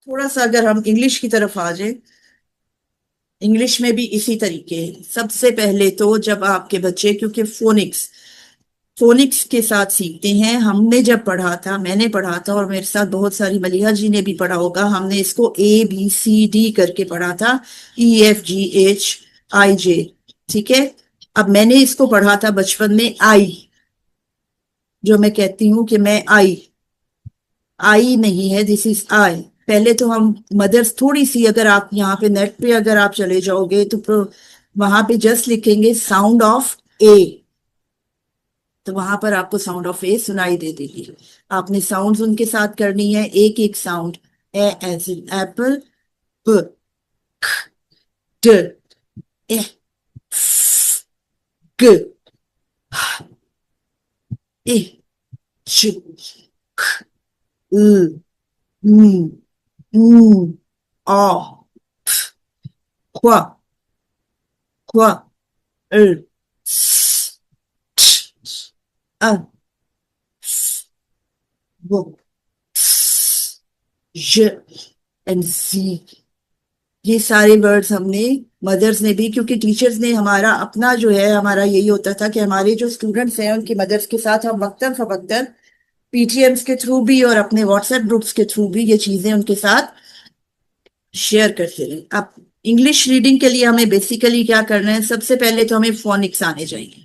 थोड़ा सा अगर हम इंग्लिश की तरफ आ जाए, इंग्लिश में भी इसी तरीके है। सबसे पहले तो जब आपके बच्चे, क्योंकि फोनिक्स फोनिक्स के साथ सीखते हैं, हमने जब पढ़ा था, मैंने पढ़ा था और मेरे साथ बहुत सारी मलिहा जी ने भी पढ़ा होगा, हमने इसको ABCD करके पढ़ा था। EFGHIJ। ठीक है। अब मैंने इसको पढ़ा था बचपन में आई, जो मैं कहती हूँ कि मैं आई, आई नहीं है, दिस इज आई। पहले तो हम मदर्स थोड़ी सी, अगर आप यहाँ पे नेट पे अगर आप चले जाओगे तो वहां पे जस्ट लिखेंगे साउंड ऑफ ए, तो वहां पर आपको साउंड ऑफ ए सुनाई दे देगी। आपने साउंड्स उनके साथ करनी है, एक एक sound. A as in apple, ब, ड, ए, ग, ए, च, उ, उ, ऊ, आ, क्वा, क्वा, स, च, अ, वो, ज एंड जी। ये सारे वर्ड्स हमने, मदर्स ने भी, क्योंकि टीचर्स ने हमारा अपना जो है, हमारा यही होता था कि हमारे जो स्टूडेंट्स हैं उनकी मदर्स के साथ हम वक्तन फवक्तन PTMs के थ्रू भी और अपने व्हाट्सएप ग्रुप्स के थ्रू भी ये चीजें उनके साथ शेयर करते रहे। अब इंग्लिश रीडिंग के लिए हमें बेसिकली क्या करना है, सबसे पहले तो हमें फोनिक्स आने चाहिए।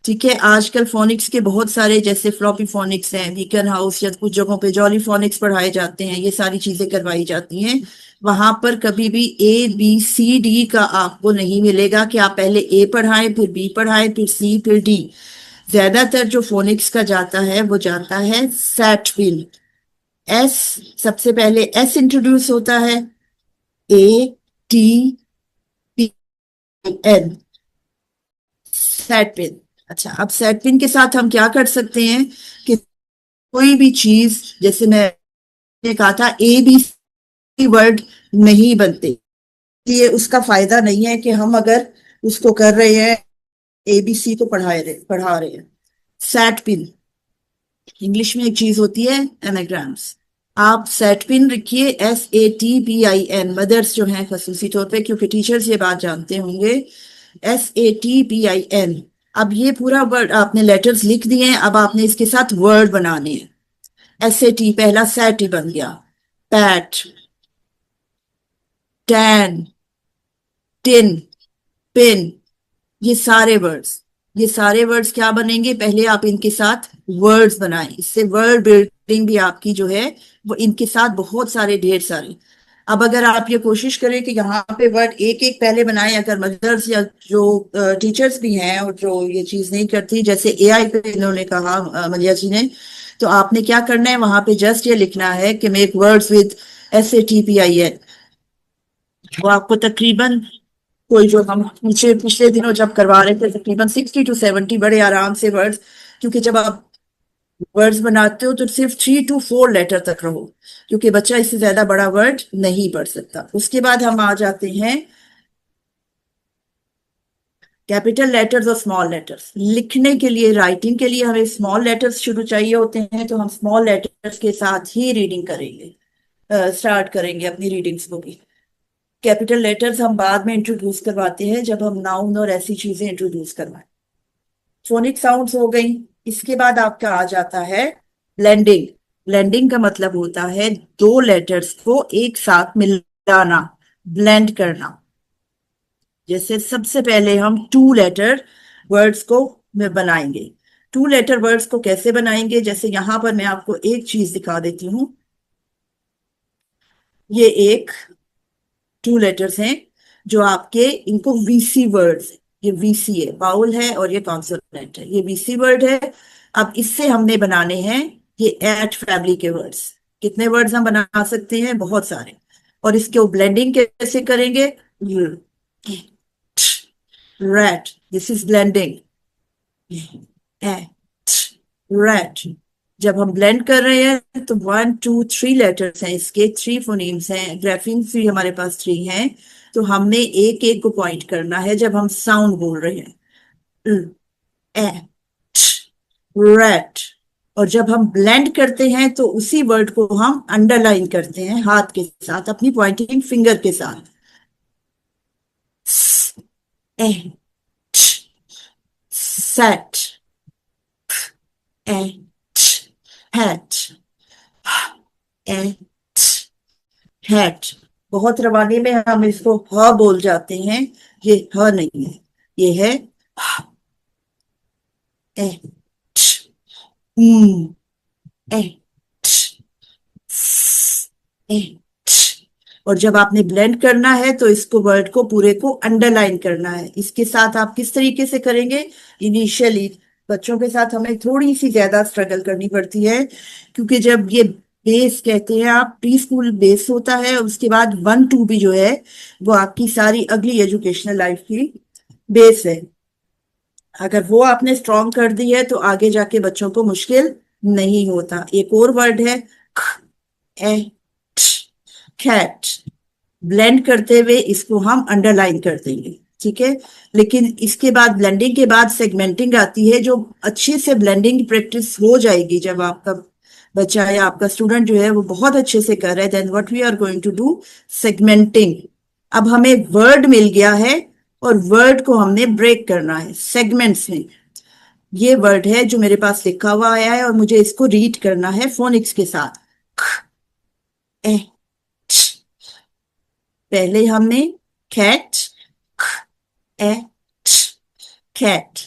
ठीक है। आजकल फोनिक्स के बहुत सारे, जैसे फ्लॉपी फोनिक्स हैं, बीकन हाउस या कुछ जगहों पे जॉली फोनिक्स पढ़ाए जाते हैं, ये सारी चीजें करवाई जाती हैं। वहां पर कभी भी ABCD का आपको नहीं मिलेगा कि आप पहले ए पढ़ाएं फिर बी पढ़ाएं फिर सी फिर डी। ज्यादातर जो फोनिक्स का जाता है वो जाता है सैटविल। एस, सबसे पहले एस इंट्रोड्यूस होता है, ATPN, सैटविल। अच्छा, अब सैटविन के साथ हम क्या कर सकते हैं कि कोई भी चीज, जैसे मैंने कहा था ABC वर्ड नहीं बनते, ये उसका फायदा नहीं है कि हम अगर उसको कर रहे हैं, ABC को पढ़ा रहे हैं। सैट पिन, इंग्लिश में एक चीज होती है एनाग्राम्स। आप सेट पिन रखिए, SATPIN। मदर्स जो हैं खसूसी तौर पे, क्योंकि टीचर्स ये बात जानते होंगे, SATPIN। अब ये पूरा वर्ड आपने लेटर्स लिख दिए हैं, अब आपने इसके साथ वर्ड बनाने हैं। SAT, पहला सेट ही बन गया। पैट, टैन, टिन, पिन, ये सारे वर्ड्स, ये सारे वर्ड्स क्या बनेंगे, पहले आप इनके साथ वर्ड्स बनाएं। इससे वर्ड बिल्डिंग भी आपकी जो है वो इनके साथ बहुत सारे, ढेर सारे। अब अगर आप ये कोशिश करें कि यहाँ पे वर्ड एक एक पहले बनाएं, अगर मदर्स या जो टीचर्स भी हैं और जो ये चीज नहीं करती, जैसे AI पे इन्होंने कहा, मलिया जी ने, तो आपने क्या करना है, वहां पे जस्ट ये लिखना है कि मेक वर्ड्स विद SATPIN। वो आपको तकरीबन, कोई जो हम पीछे पिछले दिनों जब करवा रहे थे, तकरीबन 60 to 70 बड़े आराम से वर्ड्स, क्योंकि जब आप वर्ड्स बनाते हो तो सिर्फ 3 to 4 लेटर तक रहो, क्योंकि बच्चा इससे ज्यादा बड़ा वर्ड नहीं पढ़ सकता। उसके बाद हम आ जाते हैं कैपिटल लेटर्स और स्मॉल लेटर्स। लिखने के लिए, राइटिंग के लिए हमें स्मॉल लेटर्स शुरू चाहिए होते हैं, तो हम स्मॉल लेटर्स के साथ ही रीडिंग करेंगे, स्टार्ट करेंगे अपनी रीडिंग्स को भी। कैपिटल लेटर्स हम बाद में इंट्रोड्यूस करवाते हैं, जब हम नाउन और ऐसी चीजें इंट्रोड्यूस करवाएं। फोनिक साउंड्स हो गई। इसके बाद आपका आ जाता है ब्लेंडिंग। ब्लेंडिंग का मतलब होता है दो लेटर्स को एक साथ मिलाना, ब्लेंड करना। जैसे सबसे पहले हम टू लेटर वर्ड्स को में बनाएंगे। टू लेटर वर्ड्स को कैसे बनाएंगे, जैसे यहां पर मैं आपको एक चीज दिखा देती हूँ। ये एक टू लेटर्स हैं जो आपके, इनको VC वर्ड्स, ये VC है, वाउल है और ये कॉन्सोनेंट है, ये VC वर्ड है। अब इससे हमने बनाने हैं ये एट फैमिली के वर्ड्स। कितने वर्ड्स हम बना सकते हैं, बहुत सारे। और इसके ब्लेंडिंग कैसे करेंगे, rat, this is blending, rat. जब हम ब्लेंड कर रहे हैं तो 1 2 3 लेटर्स हैं, इसके 3 फोनीम्स हैं, ग्राफीम्स भी हमारे पास 3 हैं। तो हमने एक एक को पॉइंट करना है जब हम साउंड बोल रहे हैं। रैट, और जब हम ब्लेंड करते हैं तो उसी वर्ड को हम अंडरलाइन करते हैं हाथ के साथ, अपनी पॉइंटिंग फिंगर के साथ। A set, at, hat, at, hat. बहुत रवानी में हम इसको ह बोल जाते हैं, ये ह नहीं है, ये है एट, एट, एट। और जब आपने ब्लेंड करना है तो इसको वर्ड को पूरे को अंडरलाइन करना है। इसके साथ आप किस तरीके से करेंगे? इनिशियली बच्चों के साथ हमें थोड़ी सी ज्यादा स्ट्रगल करनी पड़ती है, क्योंकि जब ये बेस कहते हैं आप, प्री स्कूल बेस होता है, उसके बाद 1 2 भी जो है वो आपकी सारी अगली एजुकेशनल लाइफ की बेस है। अगर वो आपने स्ट्रॉन्ग कर दी है तो आगे जाके बच्चों को मुश्किल नहीं होता। एक और वर्ड है कैट। ब्लेंड करते हुए इसको हम अंडरलाइन कर देंगे, ठीक है। लेकिन इसके बाद ब्लेंडिंग के बाद सेगमेंटिंग आती है, जो अच्छे से ब्लेंडिंग प्रैक्टिस हो जाएगी जब आपका बच्चा या आपका स्टूडेंट जो है वो बहुत अच्छे से कर रहा है, then what we are going to do, segmenting. अब हमें वर्ड मिल गया है और वर्ड को हमने ब्रेक करना है सेगमेंट्स में। ये वर्ड है जो मेरे पास लिखा हुआ आया है और मुझे इसको रीड करना है फोनिक्स के साथ। ए, पहले हमने कैट, एट, कैट।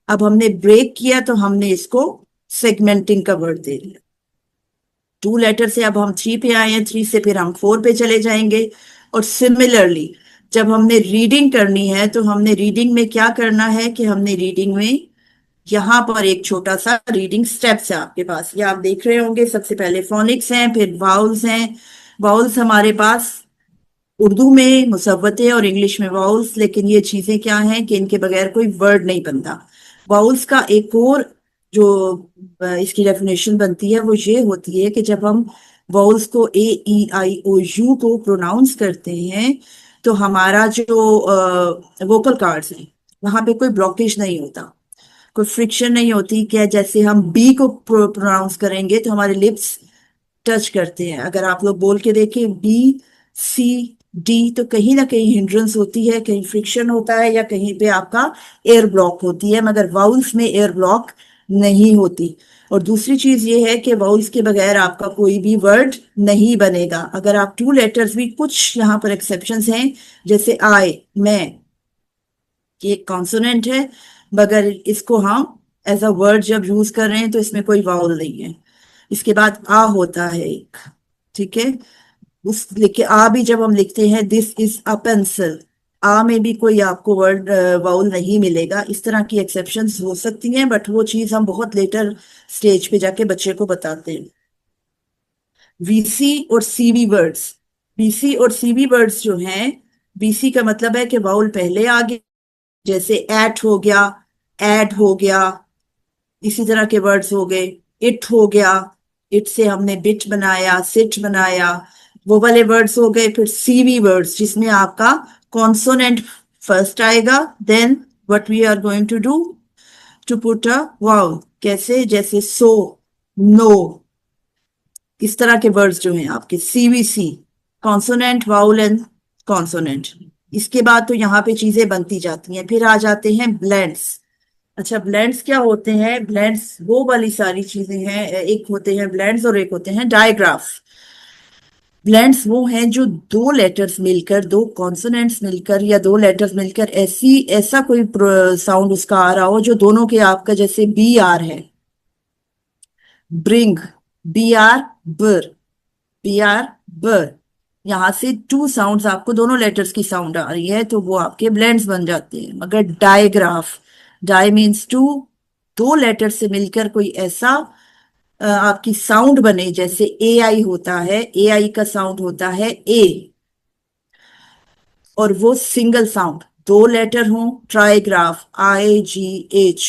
अब हमने ब्रेक किया तो हमने इसको सेगमेंटिंग का वर्ड दे दिया। 2 लेटर से अब हम 3 पे आए हैं, 3 से फिर हम 4 पे चले जाएंगे। और सिमिलरली जब हमने रीडिंग करनी है तो हमने रीडिंग में क्या करना है कि हमने रीडिंग में यहाँ पर एक छोटा सा रीडिंग स्टेप्स है आपके पास, ये आप देख रहे होंगे। सबसे पहले फोनिक्स हैं, फिर वाउल्स हैं। वाउल्स हमारे पास उर्दू में मुसव्वते और इंग्लिश में वाउल्स, लेकिन ये चीजें क्या हैं कि इनके बगैर कोई वर्ड नहीं बनता। वाउल्स का एक और जो इसकी डेफिनेशन बनती है वो ये होती है कि जब हम वाउल्स को A E I O U को प्रोनाउंस करते हैं तो हमारा जो वोकल कार्ड्स हैं वहां पे कोई ब्लॉकेज नहीं होता, कोई फ्रिक्शन नहीं होती। क्या जैसे हम बी को प्रोनाउंस करेंगे तो हमारे लिप्स टच करते हैं। अगर आप लोग बोल के देखें B C D तो कहीं ना कहीं हिंड्रेंस होती है, कहीं फ्रिक्शन होता है या कहीं पे आपका एयर ब्लॉक होती है, मगर वाउल्स में एयर ब्लॉक नहीं होती। और दूसरी चीज ये है कि वाउल्स के बगैर आपका कोई भी वर्ड नहीं बनेगा। अगर आप 2 लेटर्स भी, कुछ यहाँ पर एक्सेप्शंस हैं, जैसे आई, मैं, ये एक कॉन्सोनेंट है, मगर इसको हम एज अ वर्ड जब यूज कर रहे हैं तो इसमें कोई वाउल नहीं है। इसके बाद आ होता है एक, ठीक है। उस लिखे आ भी जब हम लिखते हैं दिस इज अ पेंसिल, आ में भी कोई आपको वर्ड वाउल नहीं मिलेगा। इस तरह की एक्सेप्शंस हो सकती हैं, बट वो चीज हम बहुत लेटर स्टेज पे जाके बच्चे को बताते हैं। वीसी और सीवी वर्ड्स, बीसी और सीवी वर्ड्स जो हैं, बीसी का मतलब है कि वाउल पहले आ गया, जैसे एट हो गया, एड हो गया, इसी तरह के वर्ड्स हो गए। इट हो गया, इट से हमने बिट बनाया, सिट बनाया, वो वाले वर्ड्स हो गए। फिर सीवी वर्ड्स जिसमें आपका कॉन्सोनेंट फर्स्ट आएगा, then what we are going to do, to put a vowel. कैसे? जैसे सो, नो, इस तरह के वर्ड्स जो हैं आपके CVC, consonant, vowel and consonant. इसके बाद तो यहाँ पे चीजें बनती जाती हैं। फिर आ जाते हैं ब्लेंड्स। अच्छा, ब्लेंड्स क्या होते हैं? ब्लेंड्स वो वाली सारी चीजें हैं, एक होते हैं ब्लेंड्स और एक होते हैं डायग्राफ। ब्लेंड्स वो हैं जो 2 लेटर्स मिलकर, 2 कॉन्सोनेंट्स मिलकर या 2 लेटर्स मिलकर ऐसी ऐसा कोई साउंड उसका आ रहा हो जो दोनों के, आपका जैसे बी आर है, ब्रिंग, बी आर, बर, बी आर, बर, यहां से 2 साउंड्स आपको दोनों लेटर्स की साउंड आ रही है तो वो आपके ब्लेंड्स बन जाते हैं। मगर डायग्राफ, डाई मीन्स 2, 2 लेटर से मिलकर कोई ऐसा आपकी साउंड बने, जैसे ए आई होता है, ए आई का साउंड होता है ए, और वो सिंगल साउंड 2 लेटर हों, ट्राईग्राफ, IGH,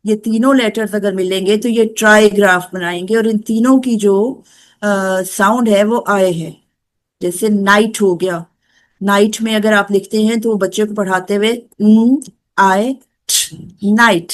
ये तीनों लेटर्स अगर मिलेंगे तो ये ट्राईग्राफ बनाएंगे। और इन तीनों की जो साउंड है वो आए है। जैसे नाइट हो गया, नाइट में अगर आप लिखते हैं तो बच्चे को पढ़ाते हुए, आई, night,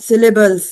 syllables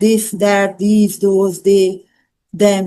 this that these those they them.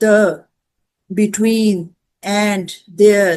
the, between, and, there,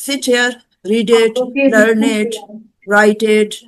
sit here, read it, learn it, write it.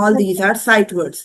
all these are sight words.